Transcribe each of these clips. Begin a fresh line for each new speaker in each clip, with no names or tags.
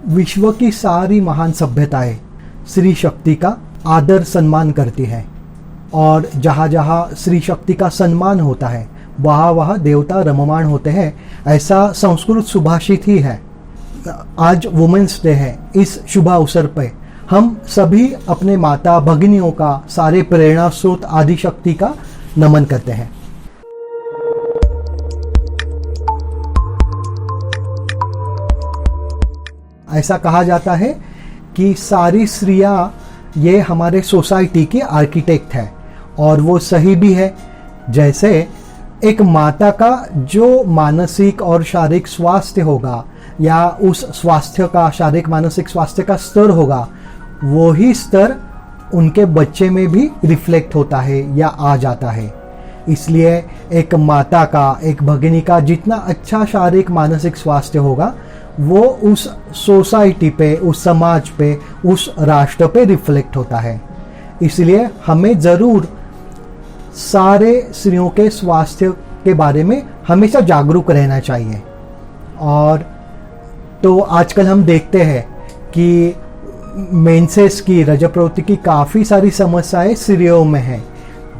विश्व की सारी महान सभ्यताएं स्त्री शक्ति का आदर सम्मान करती हैं और जहाँ जहाँ स्त्री शक्ति का सम्मान होता है वहाँ वहाँ देवता रममाण होते हैं, ऐसा संस्कृत सुभाषित ही है। आज वुमेन्स डे है। इस शुभ अवसर पे हम सभी अपने माता भगिनियों का, सारे प्रेरणा स्रोत आदि शक्ति का नमन करते हैं। ऐसा कहा जाता है कि सारी स्त्रियां ये हमारे सोसाइटी की आर्किटेक्ट है और वो सही भी है। जैसे एक माता का जो मानसिक और शारीरिक स्वास्थ्य होगा या उस स्वास्थ्य का, शारीरिक मानसिक स्वास्थ्य का स्तर होगा, वो ही स्तर उनके बच्चे में भी रिफ्लेक्ट होता है या आ जाता है। इसलिए एक माता का, एक भगिनी का जितना अच्छा शारीरिक मानसिक स्वास्थ्य होगा वो उस सोसाइटी पे, उस समाज पे, उस राष्ट्र पे रिफ्लेक्ट होता है। इसलिए हमें ज़रूर सारे स्त्रियों के स्वास्थ्य के बारे में हमेशा जागरूक रहना चाहिए। और तो आजकल हम देखते हैं कि मेंसेस की, रजप्रवृत्ति की काफ़ी सारी समस्याएं स्त्रियों में हैं।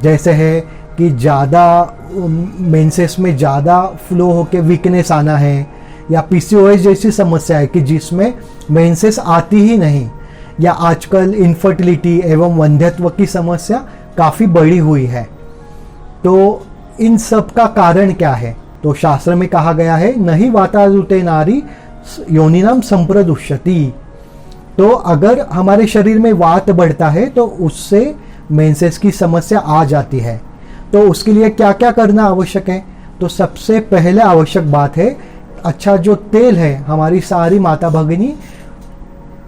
जैसे है कि ज़्यादा मेंसेस में ज़्यादा फ्लो होके वीकनेस आना है, या पीसीओएस जैसी समस्या है कि जिसमें मेंसेस आती ही नहीं, या आजकल इनफर्टिलिटी एवं वंध्यत्व की समस्या काफ़ी बढ़ी हुई है। तो इन सब का कारण क्या है? तो शास्त्र में कहा गया है, नहीं वातारुते नारी योनिनाम संप्रदुष्यति। तो अगर हमारे शरीर में वात बढ़ता है तो उससे मेंसेस की समस्या आ जाती है। तो उसके लिए क्या क्या करना आवश्यक है? तो सबसे पहले आवश्यक बात है, अच्छा जो तेल है, हमारी सारी माता भगिनी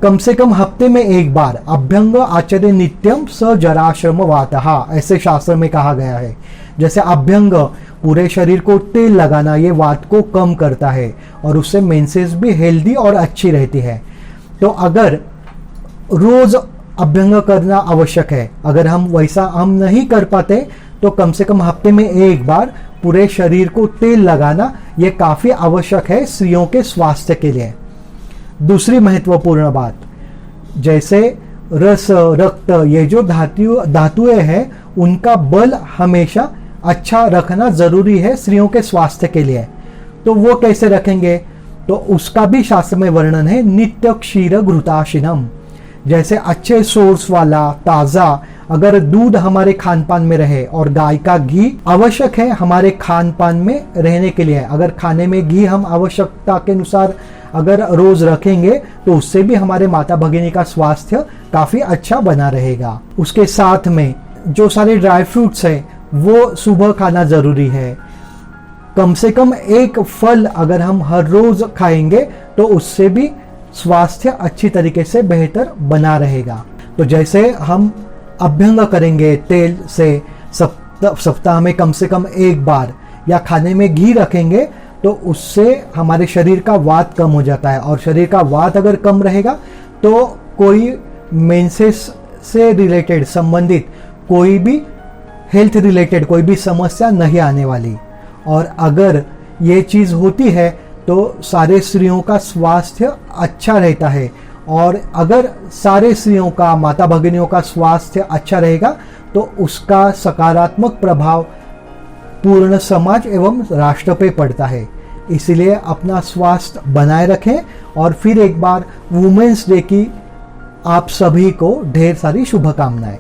कम से कम हफ्ते में एक बार अभ्यंग आचर्य नित्यम स जराश्रम वातः, ऐसे शास्त्र में कहा गया है। जैसे अभ्यंग, पूरे शरीर को तेल लगाना, ये वात को कम करता है और उससे मेंसेस भी हेल्दी और अच्छी रहती है। तो अगर रोज अभ्यंग करना आवश्यक है, अगर हम वैसा हम नहीं कर पाते तो कम से कम हफ्ते में एक बार पूरे शरीर को तेल लगाना ये काफ़ी आवश्यक है स्त्रियों के स्वास्थ्य के लिए। दूसरी महत्वपूर्ण बात, जैसे रस, रक्त, ये जो धातुएं हैं उनका बल हमेशा अच्छा रखना जरूरी है स्त्रियों के स्वास्थ्य के लिए। तो वो कैसे रखेंगे? तो उसका भी शास्त्र में वर्णन है, नित्य क्षीर घृताशिनम। जैसे अच्छे सोर्स वाला ताज़ा अगर दूध हमारे खान पान में रहे, और गाय का घी आवश्यक है हमारे खान पान में रहने के लिए। अगर खाने में घी हम आवश्यकता के अनुसार अगर रोज रखेंगे तो उससे भी हमारे माता भगिनी का स्वास्थ्य काफ़ी अच्छा बना रहेगा। उसके साथ में जो सारे ड्राई फ्रूट्स है वो सुबह खाना ज़रूरी है। कम से कम एक फल अगर हम हर रोज खाएंगे तो उससे भी स्वास्थ्य अच्छी तरीके से बेहतर बना रहेगा। तो जैसे हम अभ्यंग करेंगे तेल से सप्ताह में कम से कम एक बार, या खाने में घी रखेंगे तो उससे हमारे शरीर का वात कम हो जाता है। और शरीर का वात अगर कम रहेगा तो कोई मेंसेस से रिलेटेड संबंधित कोई भी हेल्थ रिलेटेड कोई भी समस्या नहीं आने वाली। और अगर ये चीज़ होती है तो सारे स्त्रियों का स्वास्थ्य अच्छा रहता है। और अगर सारे स्त्रियों का, माता भगिनियों का स्वास्थ्य अच्छा रहेगा तो उसका सकारात्मक प्रभाव पूर्ण समाज एवं राष्ट्र पे पड़ता है। इसलिए अपना स्वास्थ्य बनाए रखें। और फिर एक बार वुमेन्स डे की आप सभी को ढेर सारी शुभकामनाएं।